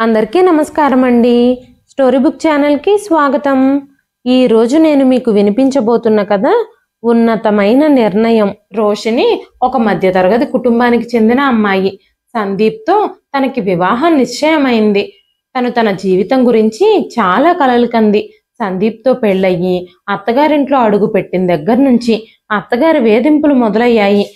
అందరికీ నమస్కారం అండి. స్టోరీ బుక్ ఛానల్కి స్వాగతం. ఈరోజు నేను మీకు వినిపించబోతున్న కథ ఉన్నతమైన నిర్ణయం. రోషిని ఒక మధ్యతరగతి కుటుంబానికి చెందిన అమ్మాయి. సందీప్తో తనకి వివాహం నిశ్చయమైంది. తను తన జీవితం గురించి చాలా కలలు కంది. సందీప్తో పెళ్ళయ్యి అత్తగారింట్లో అడుగు పెట్టిన దగ్గర నుంచి అత్తగారి వేధింపులు మొదలయ్యాయి.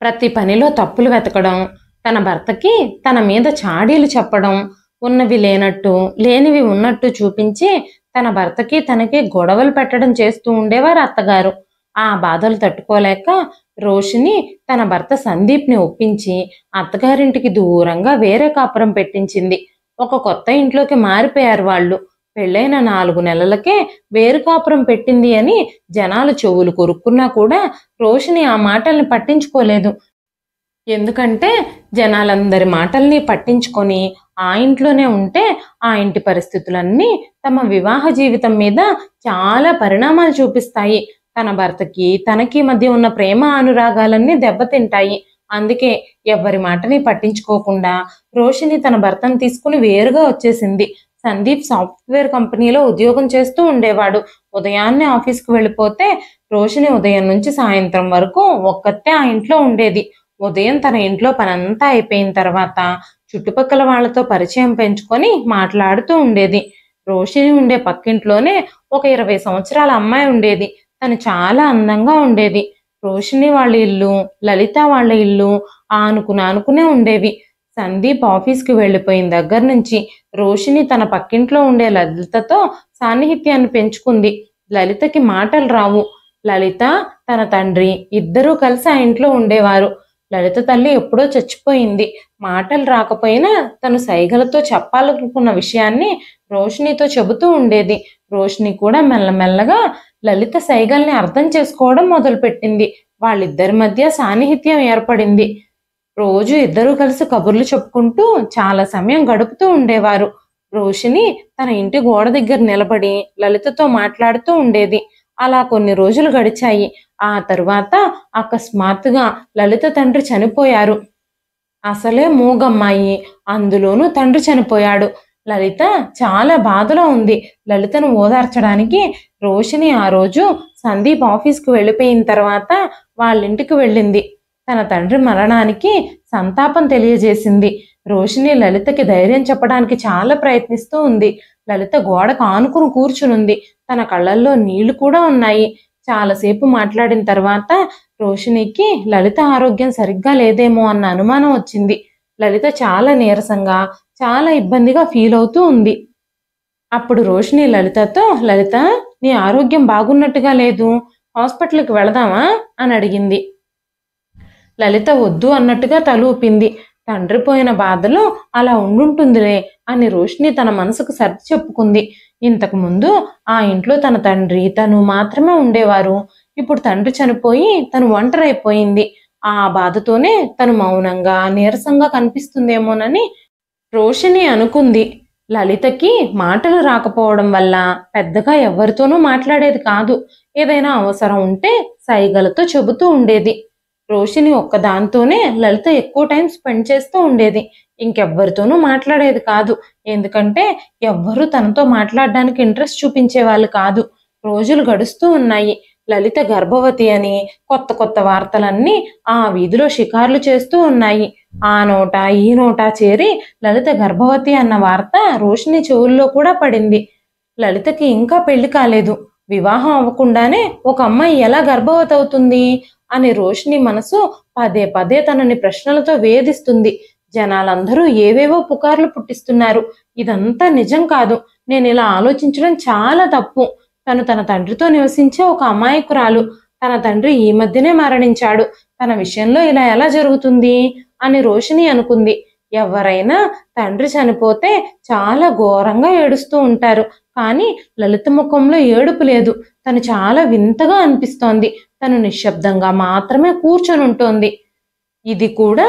ప్రతి పనిలో తప్పులు వెతకడం, తన భర్తకి తన మీద చాడీలు చెప్పడం, ఉన్నవి లేనట్టు లేనివి ఉన్నట్టు చూపించి తన భర్తకి తనకి గొడవలు పెట్టడం చేస్తూ ఉండేవారు అత్తగారు. ఆ బాధలు తట్టుకోలేక రోషిని తన భర్త సందీప్ని ఒప్పించి అత్తగారింటికి దూరంగా వేరే కాపురం పెట్టించింది. ఒక కొత్త ఇంట్లోకి మారిపోయారు వాళ్ళు. పెళ్ళైన 4 నెలలకే వేరు కాపురం పెట్టింది అని జనాలు చెవులు కొరుక్కున్నా కూడా రోషిని ఆ మాటల్ని పట్టించుకోలేదు. ఎందుకంటే జనాలందరి మాటల్ని పట్టించుకొని ఆ ఇంట్లోనే ఉంటే ఆ ఇంటి పరిస్థితులన్నీ తమ వివాహ జీవితం మీద చాలా పరిణామాలు చూపిస్తాయి. తన భర్తకి తనకి మధ్య ఉన్న ప్రేమ అనురాగాలన్నీ దెబ్బతింటాయి. అందుకే ఎవ్వరి మాటని పట్టించుకోకుండా రోషిని తన భర్తను తీసుకుని వేరుగా వచ్చేసింది. సందీప్ సాఫ్ట్వేర్ కంపెనీలో ఉద్యోగం చేస్తూ ఉండేవాడు. ఉదయాన్నే ఆఫీస్కి వెళ్ళిపోతే రోషిని ఉదయం నుంచి సాయంత్రం వరకు ఒక్కతే ఆ ఇంట్లో ఉండేది. ఉదయం తన ఇంట్లో పనంతా అయిపోయిన తర్వాత చుట్టుపక్కల వాళ్లతో పరిచయం పెంచుకొని మాట్లాడుతూ ఉండేది. రోషిని ఉండే పక్కింట్లోనే ఒక 20 సంవత్సరాల అమ్మాయి ఉండేది. తను చాలా అందంగా ఉండేది. రోషిని వాళ్ళ ఇల్లు, లలిత వాళ్ళ ఇల్లు ఆనుకునే ఉండేవి. సందీప్ ఆఫీస్కి వెళ్ళిపోయిన దగ్గర నుంచి రోషిని తన పక్కింట్లో ఉండే లలితతో సాన్నిహిత్యాన్ని పెంచుకుంది. లలితకి మాటలు రావు. లలిత తన తండ్రి ఇద్దరూ కలిసి ఆ ఇంట్లో ఉండేవారు. లలిత తల్లి ఎప్పుడో చచ్చిపోయింది. మాటలు రాకపోయినా తను సైగలతో చెప్పాలనుకున్న విషయాన్ని రోషినితో చెబుతూ ఉండేది. రోషిని కూడా మెల్లమెల్లగా లలిత సైగల్ని అర్థం చేసుకోవడం మొదలుపెట్టింది. వాళ్ళిద్దరి మధ్య సాన్నిహిత్యం ఏర్పడింది. రోజు ఇద్దరూ కలిసి కబుర్లు చెప్పుకుంటూ చాలా సమయం గడుపుతూ ఉండేవారు. రోషిని తన ఇంటి గోడ దగ్గర నిలబడి లలితతో మాట్లాడుతూ ఉండేది. అలా కొన్ని రోజులు గడిచాయి. ఆ తరువాత అకస్మాత్తుగా లలిత తండ్రి చనిపోయారు. అసలే మూగమ్మాయి, అందులోనూ తండ్రి చనిపోయాడు. లలిత చాలా బాధలో ఉంది. లలితను ఓదార్చడానికి రోషిని ఆ రోజు సందీప్ ఆఫీస్కి వెళ్ళిపోయిన తర్వాత వాళ్ళింటికి వెళ్ళింది. తన తండ్రి మరణానికి సంతాపం తెలియజేసింది. రోషిని లలితకి ధైర్యం చెప్పడానికి చాలా ప్రయత్నిస్తూ ఉంది. లలిత గోడకు ఆనుకుని కూర్చునుంది. తన కళ్ళల్లో నీళ్లు కూడా ఉన్నాయి. చాలాసేపు మాట్లాడిన తర్వాత రోషినికి లలిత ఆరోగ్యం సరిగ్గా లేదేమో అన్న అనుమానం వచ్చింది. లలిత చాలా నీరసంగా, చాలా ఇబ్బందిగా ఫీల్ అవుతూ ఉంది. అప్పుడు రోషిని లలితతో, లలిత, నీ ఆరోగ్యం బాగున్నట్టుగా లేదు, హాస్పిటల్కి వెళదామా అని అడిగింది. లలిత వద్దు అన్నట్టుగా తల ఊపింది. తండ్రి పోయిన బాధలో అలా ఉండుంటుందిలే అని రోషిని తన మనసుకు సర్ది చెప్పుకుంది. ఇంతకు ముందు ఆ ఇంట్లో తన తండ్రి తను మాత్రమే ఉండేవారు. ఇప్పుడు తండ్రి చనిపోయి తను ఒంటరైపోయింది. ఆ బాధతోనే తను మౌనంగా, నీరసంగా కనిపిస్తుందేమోనని రోషిని అనుకుంది. లలితకి మాటలు రాకపోవడం వల్ల పెద్దగా ఎవరితోనూ మాట్లాడేది కాదు. ఏదైనా అవసరం ఉంటే సైగలతో చెబుతూ ఉండేది. రోషిని ఒక్కదాంతోనే లలిత ఎక్కువ టైం స్పెండ్ చేస్తూ ఉండేది. ఇంకెవ్వరితోనూ మాట్లాడేది కాదు. ఎందుకంటే ఎవ్వరూ తనతో మాట్లాడడానికి ఇంట్రెస్ట్ చూపించే వాళ్ళు కాదు. రోజులు గడుస్తూ ఉన్నాయి. లలిత గర్భవతి అని కొత్త వార్తలన్నీ ఆ వీధిలో షికార్లు చేస్తూ ఉన్నాయి. ఆ నోట ఈ నోట చేరి లలిత గర్భవతి అన్న వార్త రోషిని చెవుల్లో కూడా పడింది. లలితకి ఇంకా పెళ్లి కాలేదు. వివాహం అవ్వకుండానే ఒక అమ్మాయి ఎలా గర్భవతి అవుతుంది అని రోషిని మనసు పదే తనని ప్రశ్నలతో వేధిస్తుంది. జనాలందరూ ఏవేవో పుకార్లు పుట్టిస్తున్నారు. ఇదంతా నిజం కాదు. నేను ఇలా ఆలోచించడం చాలా తప్పు. తను తన తండ్రితో నివసించే ఒక అమాయకురాలు. తన తండ్రి ఈ మధ్యనే మరణించాడు. తన విషయంలో ఇలా ఎలా జరుగుతుంది అని రోషిని అనుకుంది. ఎవరైనా తండ్రి చనిపోతే చాలా ఘోరంగా ఏడుస్తూ ఉంటారు. కానీ లలిత ముఖంలో ఏడుపు లేదు. తను చాలా వింతగా అనిపిస్తోంది. తను నిశ్శబ్దంగా మాత్రమే కూర్చొని ఉంటోంది. ఇది కూడా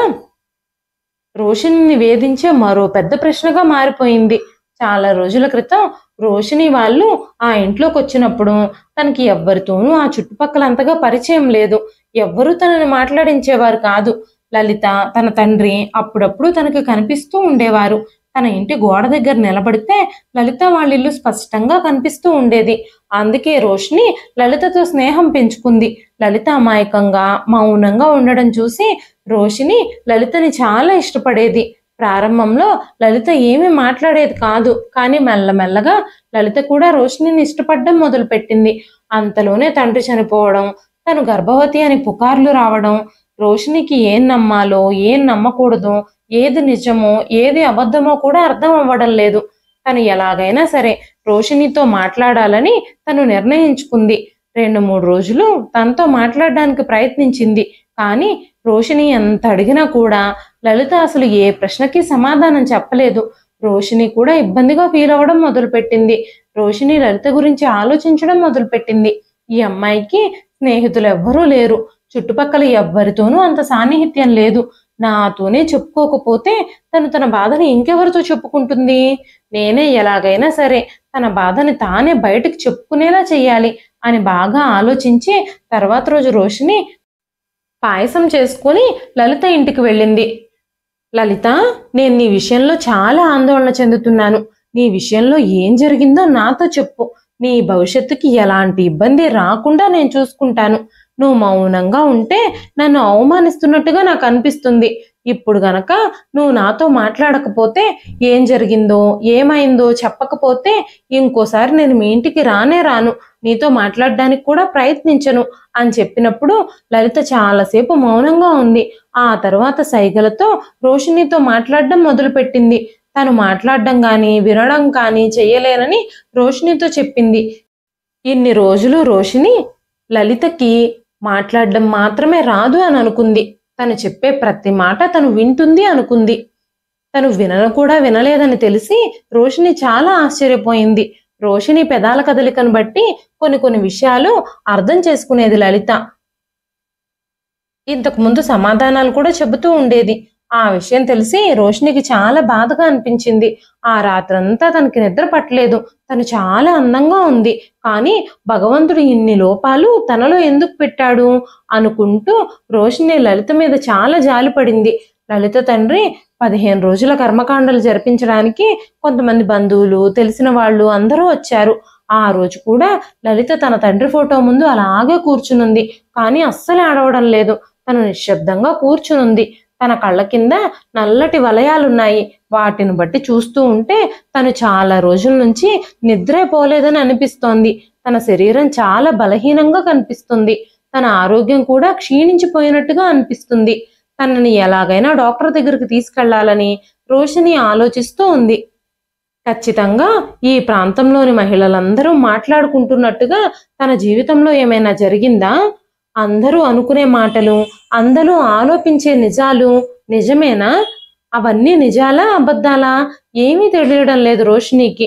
రోషిని వేధించే మరో పెద్ద ప్రశ్నగా మారిపోయింది. చాలా రోజుల క్రితం రోషిని వాళ్ళు ఆ ఇంట్లోకి వచ్చినప్పుడు తనకి ఎవ్వరితోనూ ఆ చుట్టుపక్కలంతగా పరిచయం లేదు. ఎవ్వరూ తనని మాట్లాడించేవారు కాదు. లలిత, తన తండ్రి అప్పుడప్పుడు తనకి కనిపిస్తూ ఉండేవారు. తన ఇంటి గోడ దగ్గర నిలబడితే లలిత వాళ్ళ ఇల్లు స్పష్టంగా కనిపిస్తూ ఉండేది. అందుకే రోషిని లలితతో స్నేహం పెంచుకుంది. లలిత అమాయకంగా మౌనంగా ఉండడం చూసి రోషిని లలితని చాలా ఇష్టపడేది. ప్రారంభంలో లలిత ఏమీ మాట్లాడేది కాదు, కానీ మెల్లమెల్లగా లలిత కూడా రోషినిని ఇష్టపడడం మొదలుపెట్టింది. అంతలోనే తండ్రి చనిపోవడం, తను గర్భవతి అని పుకార్లు రావడం, రోషినికి ఏం నమ్మాలో ఏం నమ్మకూడదో, ఏది నిజమో ఏది అబద్ధమో కూడా అర్థం అవ్వడం లేదు. తను ఎలాగైనా సరే రోషినితో మాట్లాడాలని తను నిర్ణయించుకుంది. 2-3 రోజులు తనతో మాట్లాడడానికి ప్రయత్నించింది. కానీ రోషిని ఎంత అడిగినా కూడా లలిత అసలు ఏ ప్రశ్నకి సమాధానం చెప్పలేదు. రోషిని కూడా ఇబ్బందిగా ఫీల్ అవ్వడం మొదలుపెట్టింది. రోషిని లలిత గురించి ఆలోచించడం మొదలుపెట్టింది. ఈ అమ్మాయికి స్నేహితులు ఎవ్వరూ లేరు, చుట్టుపక్కల ఎవ్వరితోనూ అంత సాన్నిహిత్యం లేదు. నాతోనే చెప్పుకోకపోతే తన బాధని ఇంకెవరితో చెప్పుకుంటుంది? నేనే ఎలాగైనా సరే తన బాధని తానే బయటకు చెప్పుకునేలా చెయ్యాలి అని బాగా ఆలోచించి తర్వాత రోజు రోషిని పాయసం చేసుకుని లలిత ఇంటికి వెళ్ళింది. లలిత, నేను నీ విషయంలో చాలా ఆందోళన చెందుతున్నాను. నీ విషయంలో ఏం జరిగిందో నాతో చెప్పు. నీ భవిష్యత్తుకి ఎలాంటి ఇబ్బంది రాకుండా నేను చూసుకుంటాను. నువ్వు మౌనంగా ఉంటే నన్ను అవమానిస్తున్నట్టుగా నాకు అనిపిస్తుంది. ఇప్పుడు గనక నువ్వు నాతో మాట్లాడకపోతే, ఏం జరిగిందో ఏమైందో చెప్పకపోతే ఇంకోసారి నేను మీ ఇంటికి రానే రాను, నీతో మాట్లాడడానికి కూడా ప్రయత్నించను అని చెప్పినప్పుడు లలిత చాలాసేపు మౌనంగా ఉంది. ఆ తర్వాత సైగలతో రోషినితో మాట్లాడడం మొదలుపెట్టింది. తను మాట్లాడడం కానీ వినడం కానీ చెయ్యలేనని రోషినితో చెప్పింది. ఇన్ని రోజులు రోషిని లలితకి మాట్లాడడం మాత్రమే రాదు అని అనుకుంది. తను చెప్పే ప్రతి మాట తను వింటుంది అనుకుంది. తను వినను కూడా వినలేదని తెలిసి రోషిని చాలా ఆశ్చర్యపోయింది. రోషిని పెదాల కదలికను బట్టి కొన్ని విషయాలు అర్థం చేసుకునేది లలిత. ఇంతకు ముందు సమాధానాలు కూడా చెబుతూ ఉండేది. ఆ విషయం తెలిసి రోషినికి చాలా బాధగా అనిపించింది. ఆ రాత్రంతా తనకి నిద్ర పట్టలేదు. తను చాలా అందంగా ఉంది, కానీ భగవంతుడు ఇన్ని లోపాలు తనలో ఎందుకు పెట్టాడు అనుకుంటూ రోషిని లలిత మీద చాలా జాలిపడింది. లలిత తండ్రి 15 రోజుల కర్మకాండలు జరిపించడానికి కొంతమంది బంధువులు, తెలిసిన వాళ్ళు అందరూ వచ్చారు. ఆ రోజు కూడా లలిత తన తండ్రి ఫోటో ముందు అలాగే కూర్చునుంది, కానీ అస్సలు ఆడవడం లేదు. తను నిశ్శబ్దంగా కూర్చునుంది. తన కళ్ళ కింద నల్లటి వలయాలున్నాయి. వాటిని బట్టి చూస్తూ ఉంటే తను చాలా రోజుల నుంచి నిద్రే పోలేదని అనిపిస్తోంది. తన శరీరం చాలా బలహీనంగా కనిపిస్తుంది. తన ఆరోగ్యం కూడా క్షీణించిపోయినట్టుగా అనిపిస్తుంది. తనని ఎలాగైనా డాక్టర్ దగ్గరికి తీసుకెళ్లాలని రోషిని ఆలోచిస్తూ ఉంది. ఖచ్చితంగా ఈ ప్రాంతంలోని మహిళలందరూ మాట్లాడుకుంటున్నట్టుగా తన జీవితంలో ఏమైనా జరిగిందా? అందరూ అనుకునే మాటలు, అందరూ ఆలోపించే నిజాలు నిజమేనా? అవన్నీ నిజాలా అబద్ధాలా ఏమీ తెలియడం లేదు రోషినికి.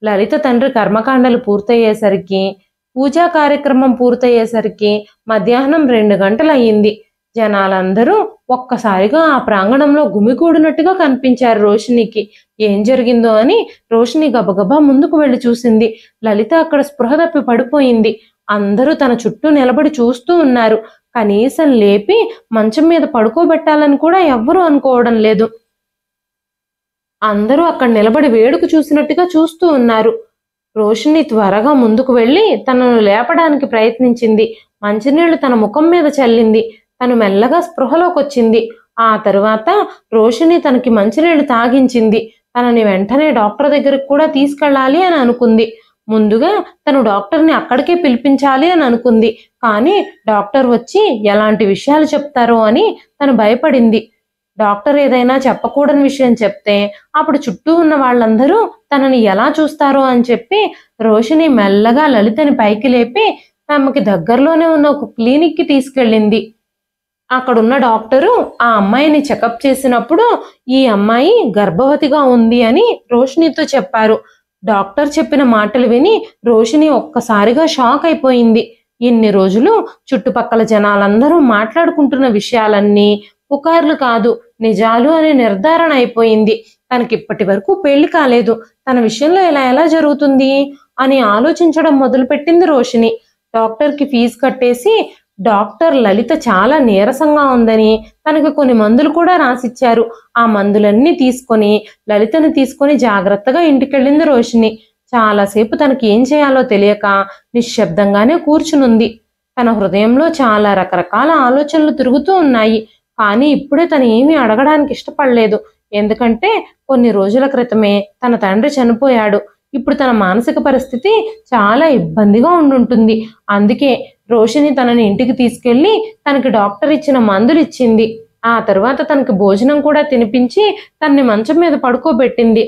లలిత తండ్రి కర్మకాండలు పూర్తయ్యేసరికి, పూజా కార్యక్రమం పూర్తయ్యేసరికి మధ్యాహ్నం 2 గంటలు అయ్యింది. జనాలందరూ ఒక్కసారిగా ఆ ప్రాంగణంలో గుమికూడినట్టుగా కనిపించారు రోషినికి. ఏం జరిగిందో అని రోషిని గబగబా ముందుకు వెళ్లి చూసింది. లలిత అక్కడ స్పృహ తప్పి పడిపోయింది. అందరూ తన చుట్టూ నిలబడి చూస్తూ ఉన్నారు. కనీసం లేపి మంచం మీద పడుకోబెట్టాలని కూడా ఎవ్వరూ అనుకోవడం లేదు. అందరూ అక్కడ నిలబడి వేడుక చూసినట్టుగా చూస్తూ ఉన్నారు. రోషిని త్వరగా ముందుకు వెళ్లి తనను లేపడానికి ప్రయత్నించింది. మంచినీళ్లు తన ముఖం మీద చల్లింది. తను మెల్లగా స్పృహలోకి వచ్చింది. ఆ తరువాత రోషిని తనకి మంచినీళ్లు తాగించింది. తనని వెంటనే డాక్టర్ దగ్గరికి కూడా తీసుకెళ్లాలి అని అనుకుంది. ముందుగా తను డాక్టర్ని అక్కడికే పిలిపించాలి అని అనుకుంది. కానీ డాక్టర్ వచ్చి ఎలాంటి విషయాలు చెప్తారో అని తను భయపడింది. డాక్టర్ ఏదైనా చెప్పకూడని విషయం చెప్తే అప్పుడు చుట్టూ ఉన్న వాళ్ళందరూ తనని ఎలా చూస్తారో అని చెప్పి రోషిని మెల్లగా లలితని పైకి లేపి తమకి దగ్గరలోనే ఉన్న ఒక క్లినిక్కి తీసుకెళ్ళింది. అక్కడున్న డాక్టరు ఆ అమ్మాయిని చెకప్ చేసినప్పుడు ఈ అమ్మాయి గర్భవతిగా ఉంది అని రోషినితో చెప్పారు. డాక్టర్ చెప్పిన మాటలు విని రోషిని ఒక్కసారిగా షాక్ అయిపోయింది. ఇన్ని రోజులు చుట్టుపక్కల జనాలందరూ మాట్లాడుకుంటున్న విషయాలన్నీ పుకార్లు కాదు, నిజాలు అని నిర్ధారణ అయిపోయింది. తనకిప్పటి వరకు పెళ్లి కాలేదు, తన విషయంలో ఎలా జరుగుతుంది అని ఆలోచించడం మొదలుపెట్టింది రోషిని. డాక్టర్కి ఫీజు కట్టేసి డాక్టర్ లలిత చాలా నీరసంగా ఉందని తనకి కొన్ని మందులు కూడా రాసిచ్చారు. ఆ మందులన్నీ తీసుకొని లలితని తీసుకొని జాగ్రత్తగా ఇంటికెళ్ళింది రోషిని. చాలాసేపు తనకి ఏం చేయాలో తెలియక నిశ్శబ్దంగానే కూర్చునుంది. తన హృదయంలో చాలా రకరకాల ఆలోచనలు తిరుగుతూ ఉన్నాయి. కానీ ఇప్పుడే తను ఏమీ అడగడానికి ఇష్టపడలేదు. ఎందుకంటే కొన్ని రోజుల క్రితమే తన తండ్రి చనిపోయాడు. ఇప్పుడు తన మానసిక పరిస్థితి చాలా ఇబ్బందిగా ఉండుంటుంది. అందుకే రోషిని తనని ఇంటికి తీసుకెళ్లి తనకి డాక్టర్ ఇచ్చిన మందులు ఇచ్చింది. ఆ తర్వాత తనకి భోజనం కూడా తినిపించి తనని మంచం మీద పడుకోబెట్టింది.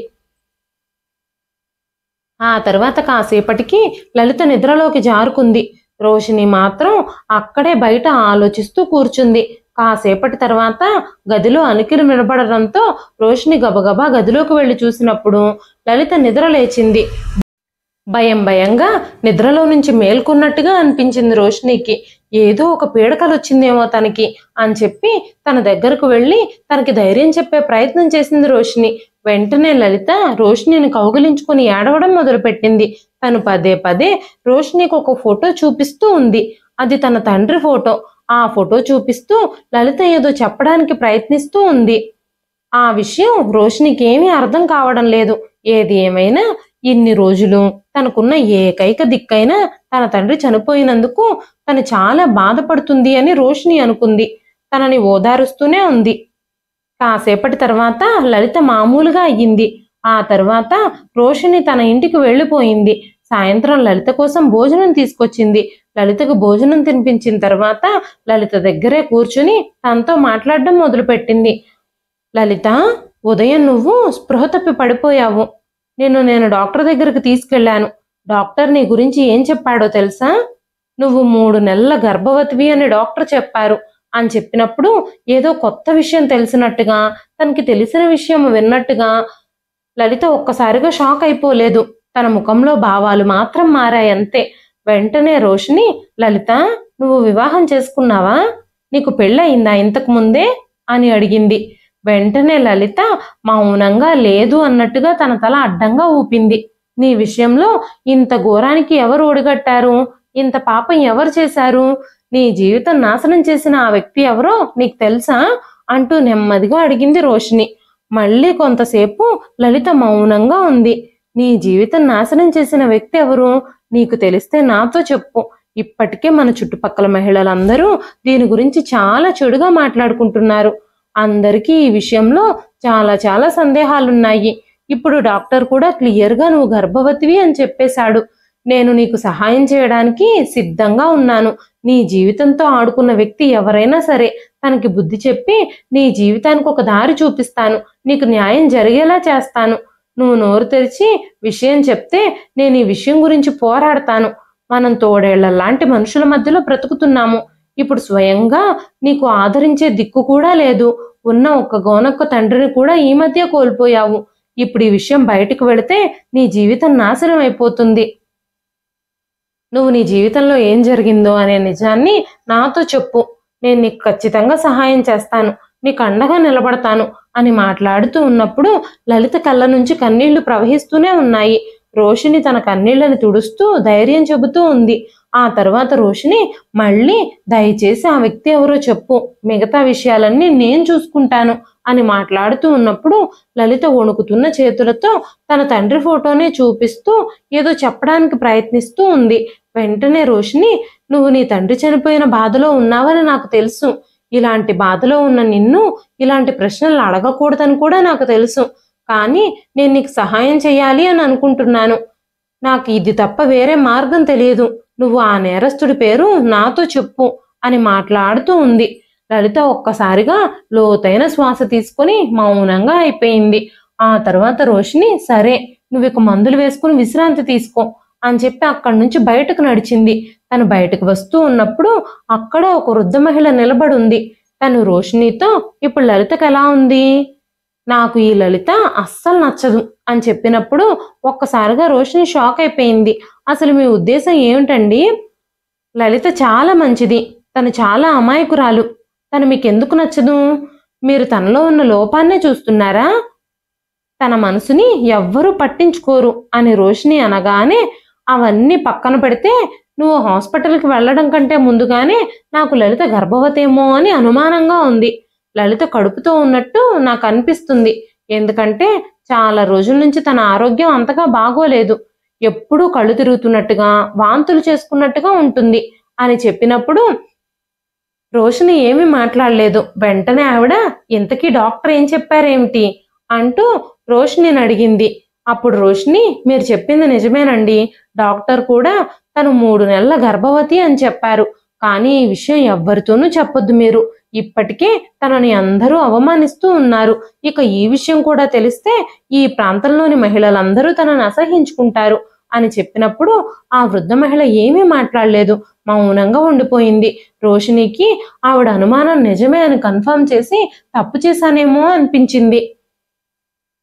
ఆ తర్వాత కాసేపటికి లలిత నిద్రలోకి జారుకుంది. రోషిని మాత్రం అక్కడే బయట ఆలోచిస్తూ కూర్చుంది. కాసేపటి తర్వాత గదిలో అలికిడి వినపడడంతో రోషిని గబగబా గదిలోకి వెళ్లి చూసినప్పుడు లలిత నిద్ర లేచింది. భయంగా నిద్రలో నుంచి మేల్కొన్నట్టుగా అనిపించింది రోషినికి. ఏదో ఒక పీడకలు వచ్చిందేమో తనకి అని చెప్పి తన దగ్గరకు వెళ్ళి తనకి ధైర్యం చెప్పే ప్రయత్నం చేసింది రోషిని. వెంటనే లలిత రోషినిని కౌగిలించుకుని ఏడవడం మొదలుపెట్టింది. తను పదే రోషినికి ఒక ఫోటో చూపిస్తూ ఉంది. అది తన తండ్రి ఫోటో. ఆ ఫోటో చూపిస్తూ లలిత ఏదో చెప్పడానికి ప్రయత్నిస్తూ ఉంది. ఆ విషయం రోషినికి ఏమీ అర్థం కావడం లేదు. ఏది ఏమైనా ఇన్ని రోజులు తనకున్న ఏకైక దిక్కైనా తన తండ్రి చనిపోయినందుకు తను చాలా బాధపడుతుంది అని రోషిని అనుకుంది. తనని ఓదారుస్తూనే ఉంది. కాసేపటి తర్వాత లలిత మామూలుగా అయ్యింది. ఆ తర్వాత రోషిని తన ఇంటికి వెళ్ళిపోయింది. సాయంత్రం లలిత కోసం భోజనం తీసుకొచ్చింది. లలితకు భోజనం తినిపించిన తర్వాత లలిత దగ్గరే కూర్చుని తనతో మాట్లాడడం మొదలుపెట్టింది. లలిత, ఉదయం నువ్వు స్పృహ తప్పి పడిపోయావు. నేను డాక్టర్ దగ్గరికి తీసుకెళ్లాను. డాక్టర్ నీ గురించి ఏం చెప్పాడో తెలుసా? నువ్వు 3 నెలల గర్భవతివి అని డాక్టర్ చెప్పారు అని చెప్పినప్పుడు ఏదో కొత్త విషయం తెలిసినట్టుగా, తనకి తెలిసిన విషయం విన్నట్టుగా లలిత ఒక్కసారిగా షాక్ అయిపోలేదు. తన ముఖంలో భావాలు మాత్రం మారాయంతే. వెంటనే రోషిని, లలిత, నువ్వు వివాహం చేసుకున్నావా? నీకు పెళ్ళయిందా ఇంతకు ముందే అని అడిగింది. వెంటనే లలిత మౌనంగా లేదు అన్నట్టుగా తన తల అడ్డంగా ఊపింది. నీ విషయంలో ఇంత ఘోరానికి ఎవరు ఒడిగట్టారు? ఇంత పాపం ఎవరు చేశారు? నీ జీవితం నాశనం చేసిన ఆ వ్యక్తి ఎవరో నీకు తెలుసా అంటూ నెమ్మదిగా అడిగింది రోషిని. మళ్ళీ కొంతసేపు లలిత మౌనంగా ఉంది. నీ జీవితం నాశనం చేసిన వ్యక్తి ఎవరు? నీకు తెలిస్తే నాతో చెప్పు. ఇప్పటికే మన చుట్టుపక్కల మహిళలందరూ దీని గురించి చాలా చెడుగా మాట్లాడుకుంటున్నారు. అందరికీ ఈ విషయంలో చాలా సందేహాలున్నాయి. ఇప్పుడు డాక్టర్ కూడా క్లియర్గా నువ్వు గర్భవతివి అని చెప్పేశాడు. నేను నీకు సహాయం చేయడానికి సిద్ధంగా ఉన్నాను. నీ జీవితంతో ఆడుకున్న వ్యక్తి ఎవరైనా సరే తనకి బుద్ధి చెప్పి నీ జీవితానికి ఒక దారి చూపిస్తాను. నీకు న్యాయం జరిగేలా చేస్తాను. నువ్వు నోరు తెరిచి విషయం చెప్తే నేను ఈ విషయం గురించి పోరాడతాను. మనం తోడేళ్లలాంటి మనుషుల మధ్యలో బ్రతుకుతున్నాము. ఇప్పుడు స్వయంగా నీకు ఆదరించే దిక్కు కూడా లేదు. ఉన్న ఒక్క తండ్రిని కూడా ఈ మధ్య కోల్పోయావు. ఇప్పుడు ఈ విషయం బయటకు వెళితే నీ జీవితం నాశనం అయిపోతుంది. నువ్వు నీ జీవితంలో ఏం జరిగిందో అనే నిజాన్ని నాతో చెప్పు. నేను నీకు ఖచ్చితంగా సహాయం చేస్తాను. నీకు అండగా నిలబడతాను అని మాట్లాడుతూ ఉన్నప్పుడు లలిత కళ్ళ నుంచి కన్నీళ్లు ప్రవహిస్తూనే ఉన్నాయి. రోషిని తన కన్నీళ్లను తుడుస్తూ ధైర్యం చెబుతూ ఉంది. ఆ తర్వాత రోషిని మళ్ళీ, దయచేసి ఆ వ్యక్తి ఎవరో చెప్పు, మిగతా విషయాలన్నీ నేను చూసుకుంటాను అని మాట్లాడుతూ ఉన్నప్పుడు లలిత వణుకుతున్న చేతులతో తన తండ్రి ఫోటోనే చూపిస్తూ ఏదో చెప్పడానికి ప్రయత్నిస్తూ ఉంది. వెంటనే రోషిని, నువ్వు నీ తండ్రి చనిపోయిన బాధలో ఉన్నావని నాకు తెలుసు. ఇలాంటి బాధలో ఉన్న నిన్ను ఇలాంటి ప్రశ్నలు అడగకూడదని కూడా నాకు తెలుసు. కానీ నేను నీకు సహాయం చేయాలి అని అనుకుంటున్నాను. నాకు ఇది తప్ప వేరే మార్గం తెలియదు. నువ్వు ఆ నేరస్తుడి పేరు నాతో చెప్పు అని మాట్లాడుతూ ఉంది. లలిత ఒక్కసారిగా లోతైన శ్వాస తీసుకుని మౌనంగా అయిపోయింది. ఆ తర్వాత రోషిని, సరే నువ్వు ఇక మందులు వేసుకుని విశ్రాంతి తీసుకో అని చెప్పి అక్కడి నుంచి బయటకు నడిచింది. తను బయటకు వస్తూ ఉన్నప్పుడు అక్కడ ఒక వృద్ధ మహిళ నిలబడుంది. తను రోషినితో, ఇప్పుడు లలితకు ఎలా ఉంది? నాకు ఈ లలిత అస్సలు నచ్చదు అని చెప్పినప్పుడు ఒక్కసారిగా రోషిని షాక్ అయిపోయింది. అసలు మీ ఉద్దేశం ఏమిటండి? లలిత చాలా మంచిది. తను చాలా అమాయకురాలు. తను మీకెందుకు నచ్చదు? మీరు తనలో ఉన్న లోపాన్నే చూస్తున్నారా? తన మనసుని ఎవ్వరూ పట్టించుకోరు అని రోషిని అనగానే, అవన్నీ పక్కన పెడితే నువ్వు హాస్పిటల్కి వెళ్ళడం కంటే ముందుగానే నాకు లలిత గర్భవతేమో అని అనుమానంగా ఉంది. లలిత కడుపుతో ఉన్నట్టు నాకు అనిపిస్తుంది. ఎందుకంటే చాలా రోజుల నుంచి తన ఆరోగ్యం అంతగా బాగోలేదు. ఎప్పుడూ కళ్ళు తిరుగుతున్నట్టుగా, వాంతులు చేసుకున్నట్టుగా ఉంటుంది అని చెప్పినప్పుడు రోషిని ఏమీ మాట్లాడలేదు. వెంటనే ఆవిడ, ఇంతకీ డాక్టర్ ఏం చెప్పారేమిటి అంటూ రోషినిని అడిగింది. అప్పుడు రోషిని, మీరు చెప్పింది నిజమేనండి. డాక్టర్ కూడా తను 3 నెలల గర్భవతి అని చెప్పారు. కానీ ఈ విషయం ఎవ్వరితోనూ చెప్పొద్దు మీరు. ఇప్పటికే తనని అందరూ అవమానిస్తూ ఉన్నారు. ఇక ఈ విషయం కూడా తెలిస్తే ఈ ప్రాంతంలోని మహిళలందరూ తనని అసహించుకుంటారు అని చెప్పినప్పుడు ఆ వృద్ధ మహిళ ఏమీ మాట్లాడలేదు. మౌనంగా ఉండిపోయింది. రోషినికి ఆవిడ అనుమానం నిజమే అని కన్ఫర్మ్ చేసి తప్పు చేశానేమో అనిపించింది.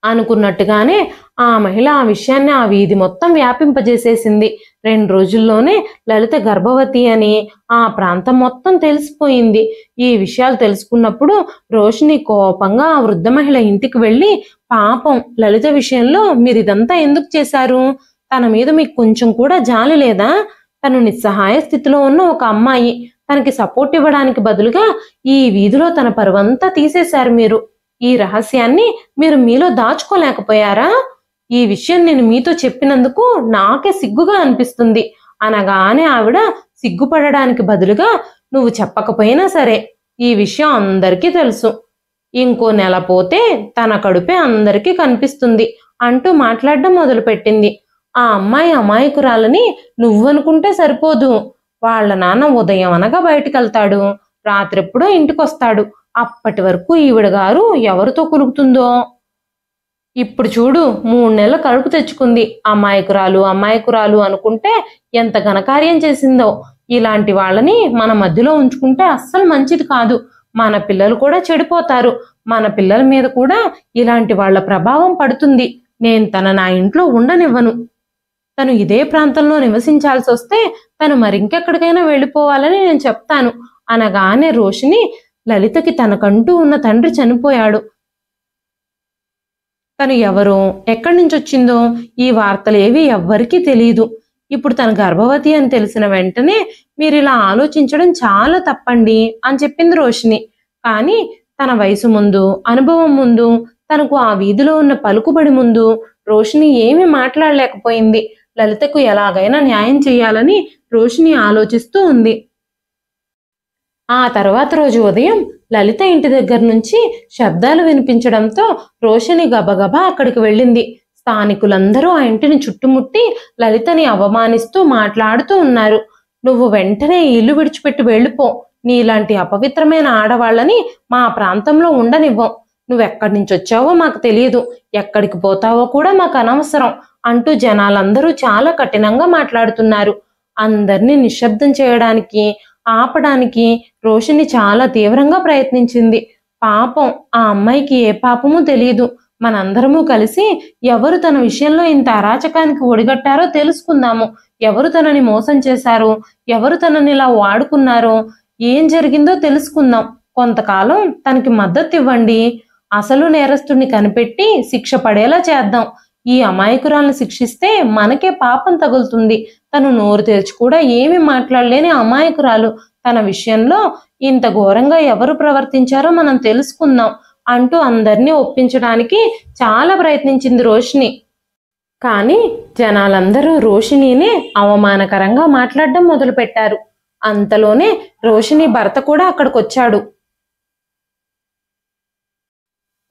అనుకున్నట్టుగానే ఆ మహిళ ఆ విషయాన్ని ఆ వీధి మొత్తం వ్యాపింపజేసేసింది. 2 రోజుల్లోనే లలిత గర్భవతి అని ఆ ప్రాంతం మొత్తం తెలిసిపోయింది. ఈ విషయాలు తెలుసుకున్నప్పుడు రోషిని కోపంగా ఆ వృద్ధ మహిళ ఇంటికి వెళ్ళి, పాపం లలిత విషయంలో మీరు ఇదంతా ఎందుకు చేశారు? తన మీద మీకు కొంచెం కూడా జాలి లేదా? తను నిస్సహాయ స్థితిలో ఉన్న ఒక అమ్మాయి. తనకి సపోర్ట్ ఇవ్వడానికి బదులుగా ఈ వీధిలో తన పరువంతా తీసేశారు మీరు. ఈ రహస్యాన్ని మీరు మీలో దాచుకోలేకపోయారా? ఈ విషయం నేను మీతో చెప్పినందుకు నాకే సిగ్గుగా అనిపిస్తుంది అనగానే ఆవిడ సిగ్గుపడడానికి బదులుగా, నువ్వు చెప్పకపోయినా సరే ఈ విషయం అందరికీ తెలుసు. ఇంకో నెల పోతే తన కడుపే అందరికీ కనిపిస్తుంది అంటూ మాట్లాడడం మొదలుపెట్టింది. ఆ అమ్మాయి అమాయకురాలని నువ్వనుకుంటే సరిపోదు. వాళ్ళ నాన్న ఉదయం అనగా బయటికెళ్తాడు, రాత్రెప్పుడో ఇంటికొస్తాడు. అప్పటి వరకు ఈవిడ గారు ఎవరితో కులుకుతుందో. ఇప్పుడు చూడు, 3 నెలల కడుపు తెచ్చుకుంది. అమాయకురాలు అమాయకురాలు అనుకుంటే ఎంత ఘనకార్యం చేసిందో. ఇలాంటి వాళ్ళని మన మధ్యలో ఉంచుకుంటే అస్సలు మంచిది కాదు. మన పిల్లలు కూడా చెడిపోతారు. మన పిల్లల మీద కూడా ఇలాంటి వాళ్ళ ప్రభావం పడుతుంది. నేను నా ఇంట్లో ఉండనివ్వను. తను ఇదే ప్రాంతంలో నివసించాల్సి వస్తే తను మరింకెక్కడికైనా వెళ్ళిపోవాలని నేను చెప్తాను అనగానే రోషిని, లలితకి తనకంటూ ఉన్న తండ్రి చనిపోయాడు. తను ఎవరో, ఎక్కడి నుంచి వచ్చిందో ఈ వార్తలు ఏవి ఎవ్వరికీ తెలియదు. ఇప్పుడు తను గర్భవతి అని తెలిసిన వెంటనే మీరు ఇలా ఆలోచించడం చాలా తప్పండి అని చెప్పింది రోషిని. కానీ తన వయసు ముందు, అనుభవం ముందు, తనకు ఆ వీధిలో ఉన్న పలుకుబడి ముందు రోషిని ఏమీ మాట్లాడలేకపోయింది. లలితకు ఎలాగైనా న్యాయం చేయాలని రోషిని ఆలోచిస్తూ ఉంది. ఆ తర్వాత రోజు ఉదయం లలిత ఇంటి దగ్గర నుంచి శబ్దాలు వినిపించడంతో రోషిని గబగబా అక్కడికి వెళ్ళింది. స్థానికులందరూ ఆ ఇంటిని చుట్టుముట్టి లలితని అవమానిస్తూ మాట్లాడుతూ ఉన్నారు. నువ్వు వెంటనే ఈ ఇల్లు విడిచిపెట్టి వెళ్ళిపో. నీలాంటి అపవిత్రమైన ఆడవాళ్ళని మా ప్రాంతంలో ఉండనివ్వం. నువ్వెక్కడి నుంచి వచ్చావో మాకు తెలియదు, ఎక్కడికి పోతావో కూడా మాకు అనవసరం అంటూ జనాలందరూ చాలా కఠినంగా మాట్లాడుతున్నారు. అందరినీ నిశ్శబ్దం చేయడానికి, ఆపడానికి రోషిని చాలా తీవ్రంగా ప్రయత్నించింది. పాపం ఆ అమ్మాయికి ఏ పాపమూ తెలియదు. మనందరము కలిసి ఎవరు తన విషయంలో ఇంత అరాచకానికి ఒడిగట్టారో తెలుసుకుందాము. ఎవరు తనని మోసం చేశారో, ఎవరు తనని ఇలా వాడుకున్నారో, ఏం జరిగిందో తెలుసుకుందాం. కొంతకాలం తనకి మద్దతు ఇవ్వండి. అసలు నేరస్తుడిని కనిపెట్టి శిక్ష పడేలా చేద్దాం. ఈ అమాయకురాలను శిక్షిస్తే మనకే పాపం తగులుతుంది. తను నోరు తెరిచి కూడా ఏమీ మాట్లాడలేని అమాయకురాలు. తన విషయంలో ఇంత ఘోరంగా ఎవరు ప్రవర్తించారో మనం తెలుసుకుందాం అంటూ అందరినీ ఒప్పించడానికి చాలా ప్రయత్నించింది రోషిని. కానీ జనాలందరూ రోషినినే అవమానకరంగా మాట్లాడడం మొదలుపెట్టారు. అంతలోనే రోషిని భర్త కూడా అక్కడికొచ్చాడు.